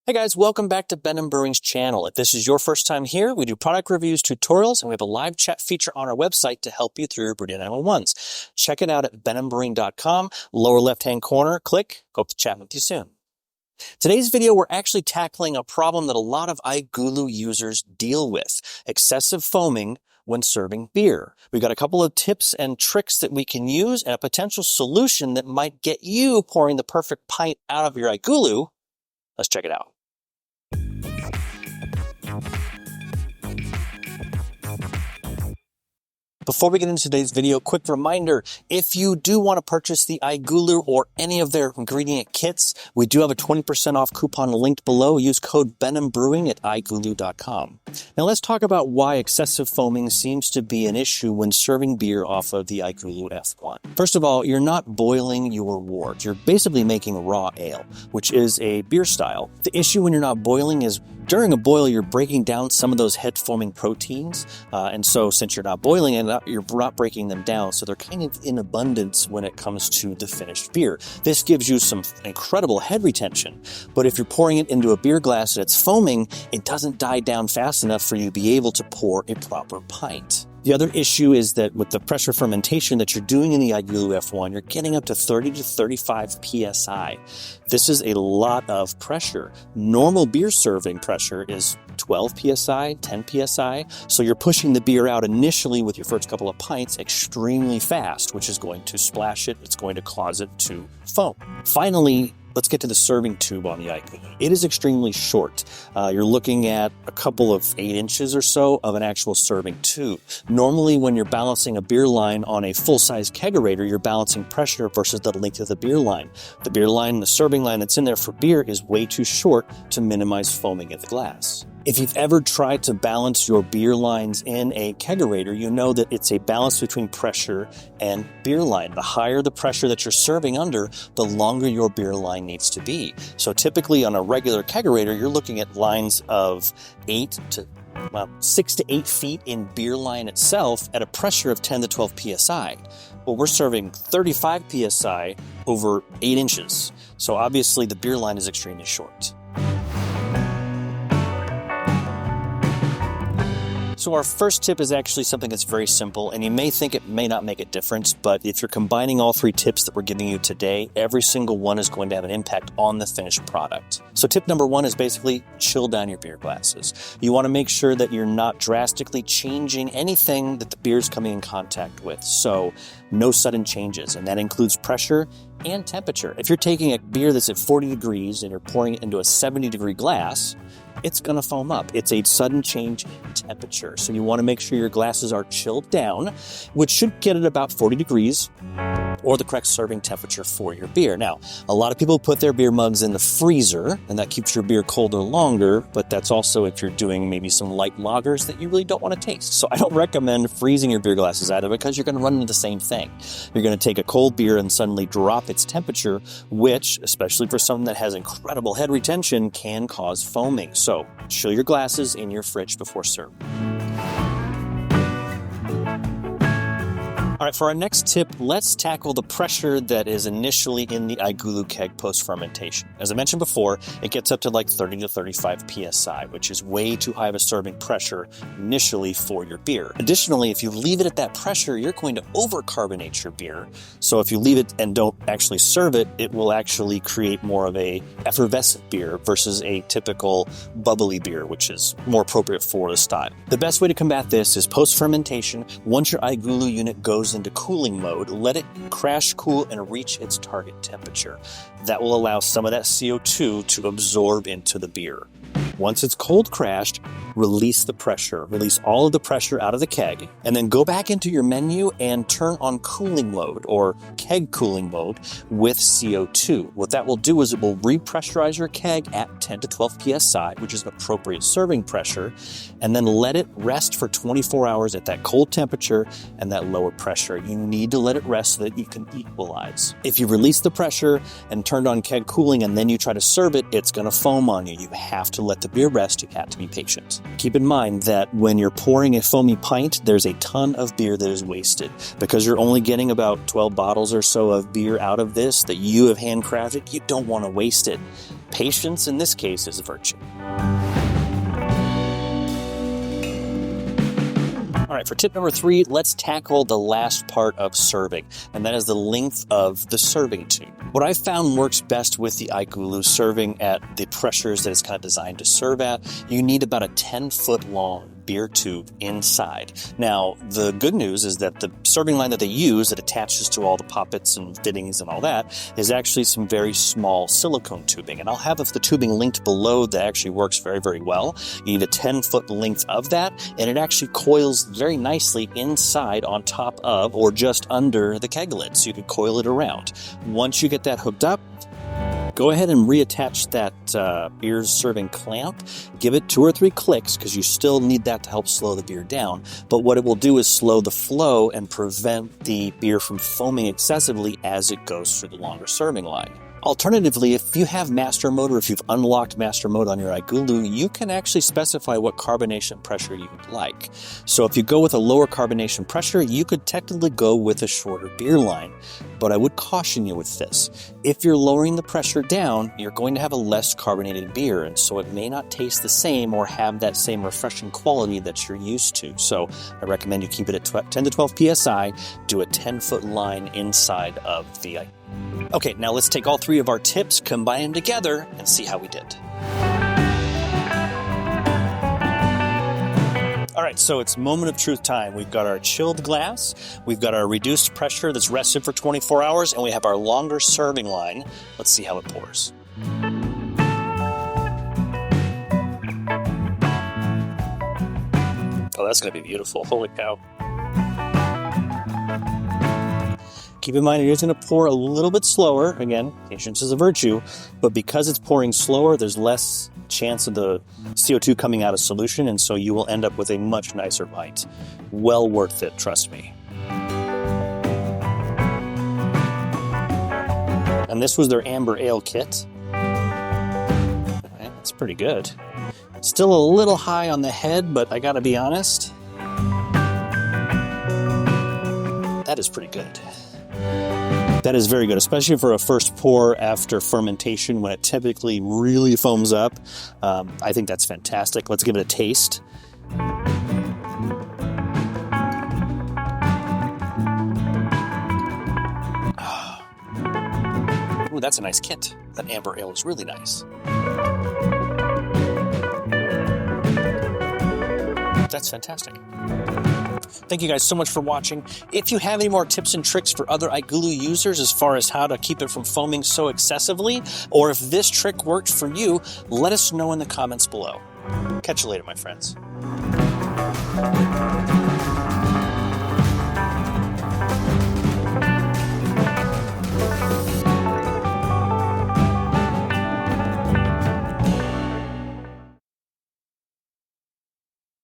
Hey guys, welcome back to Ben & Brewing's channel. If this is your first time here, we do product reviews, tutorials, and we have a live chat feature on our website to help you through your brewing 911s. Check it out at benandbrewing.com, lower left-hand corner, click, hope to chat with you soon. Today's video, we're actually tackling a problem that a lot of iGulu users deal with, excessive foaming when serving beer. We've got a couple of tips and tricks that we can use and a potential solution that might get you pouring the perfect pint out of your iGulu. Let's check it out. Before we get into today's video, quick reminder, if you do want to purchase the iGulu or any of their ingredient kits, we do have a 20% off coupon linked below. Use code BenandBrewing at iGulu.com. Now let's talk about why excessive foaming seems to be an issue when serving beer off of the iGulu F1. First of all, you're not boiling your wort. You're basically making raw ale, which is a beer style. The issue when you're not boiling is during a boil, you're breaking down some of those head-forming proteins, and so since you're not boiling it, you're not breaking them down, so they're kind of in abundance when it comes to the finished beer. This gives you some incredible head retention, but if you're pouring it into a beer glass that's foaming, it doesn't die down fast enough for you to be able to pour a proper pint. The other issue is that with the pressure fermentation that you're doing in the iGulu F1, you're getting up to 30 to 35 psi. This is a lot of pressure. Normal beer serving pressure is 12 psi, 10 psi, so you're pushing the beer out initially with your first couple of pints extremely fast, which is going to splash it, it's going to cause it to foam. Finally, let's get to the serving tube on the iGulu. It is extremely short. You're looking at a couple of 8 inches or so of an actual serving tube. Normally, when you're balancing a beer line on a full-size kegerator, you're balancing pressure versus the length of the beer line. The beer line, the serving line that's in there for beer is way too short to minimize foaming in the glass. If you've ever tried to balance your beer lines in a kegerator, you know that it's a balance between pressure and beer line. The higher the pressure that you're serving under, the longer your beer line needs to be. So typically on a regular kegerator, you're looking at lines of 6 to 8 feet in beer line itself at a pressure of 10 to 12 psi. Well, we're serving 35 psi over 8 inches. So obviously the beer line is extremely short. So our first tip is actually something that's very simple, and you may think it may not make a difference, but if you're combining all 3 tips that we're giving you today, every single one is going to have an impact on the finished product. So tip number 1 is basically chill down your beer glasses. You want to make sure that you're not drastically changing anything that the beer is coming in contact with. So no sudden changes, and that includes pressure and temperature. If you're taking a beer that's at 40 degrees and you're pouring it into a 70-degree glass, it's going to foam up. It's a sudden change in temperature. So you want to make sure your glasses are chilled down, which should get at about 40 degrees or the correct serving temperature for your beer. Now, a lot of people put their beer mugs in the freezer, and that keeps your beer colder longer, but that's also if you're doing maybe some light lagers that you really don't want to taste. So I don't recommend freezing your beer glasses either, because you're going to run into the same thing. You're going to take a cold beer and suddenly drop its temperature, which, especially for someone that has incredible head retention, can cause foaming. So chill your glasses in your fridge before serving. All right, for our next tip, let's tackle the pressure that is initially in the iGulu keg post-fermentation. As I mentioned before, it gets up to like 30 to 35 psi, which is way too high of a serving pressure initially for your beer. Additionally, if you leave it at that pressure, you're going to overcarbonate your beer. So if you leave it and don't actually serve it, it will actually create more of a effervescent beer versus a typical bubbly beer, which is more appropriate for the style. The best way to combat this is post-fermentation. Once your iGulu unit goes into cooling mode, let it crash cool and reach its target temperature. That will allow some of that CO2 to absorb into the beer. Once it's cold crashed, release the pressure. Release all of the pressure out of the keg, and then go back into your menu and turn on cooling mode or keg cooling mode with CO2. What that will do is it will repressurize your keg at 10 to 12 psi, which is an appropriate serving pressure, and then let it rest for 24 hours at that cold temperature and that lower pressure. You need to let it rest so that you can equalize. If you release the pressure and turned on keg cooling and then you try to serve it, it's going to foam on you. You have to let the beer rest. You have to be patient. Keep in mind that when you're pouring a foamy pint, there's a ton of beer that is wasted. Because you're only getting about 12 bottles or so of beer out of this that you have handcrafted, you don't want to waste it. patience in this case is a virtue. All right, for tip number 3, let's tackle the last part of serving, and that is the length of the serving tube. What I found works best with the iGulu serving at the pressures that it's kind of designed to serve at, you need about a 10-foot long beer tube inside. Now, the good news is that the serving line that they use that attaches to all the poppets and fittings and all that is actually some very small silicone tubing. And I'll have the tubing linked below that actually works very, very well. You need a 10-foot length of that, and it actually coils very nicely inside on top of or just under the keg lid, so you can coil it around. Once you get that hooked up, go ahead and reattach that beer serving clamp. Give it 2 or 3 clicks because you still need that to help slow the beer down. But what it will do is slow the flow and prevent the beer from foaming excessively as it goes through the longer serving line. Alternatively, if you have master mode or if you've unlocked master mode on your iGulu, you can actually specify what carbonation pressure you would like. So if you go with a lower carbonation pressure, you could technically go with a shorter beer line. But I would caution you with this. If you're lowering the pressure down, you're going to have a less carbonated beer, and so it may not taste the same or have that same refreshing quality that you're used to. So I recommend you keep it at 10 to 12 psi, do a 10-foot line inside of the iGulu. Okay, now let's take all 3 of our tips, combine them together, and see how we did. All right, so it's moment of truth time. We've got our chilled glass, we've got our reduced pressure that's rested for 24 hours, and we have our longer serving line. Let's see how it pours. Oh, that's going to be beautiful. Holy cow. Keep in mind, it is going to pour a little bit slower. Again, patience is a virtue, but because it's pouring slower, there's less chance of the CO2 coming out of solution, and so you will end up with a much nicer pint. Well worth it, trust me. And this was their amber ale kit. That's pretty good. Still a little high on the head, but I gotta be honest, that is pretty good. That is very good, especially for a first pour after fermentation when it typically really foams up. I think that's fantastic. Let's give it a taste. Ooh, that's a nice kit. That amber ale is really nice. That's fantastic. Thank you guys so much for watching. If you have any more tips and tricks for other iGulu users as far as how to keep it from foaming so excessively, or if this trick worked for you, let us know in the comments below. Catch you later, my friends.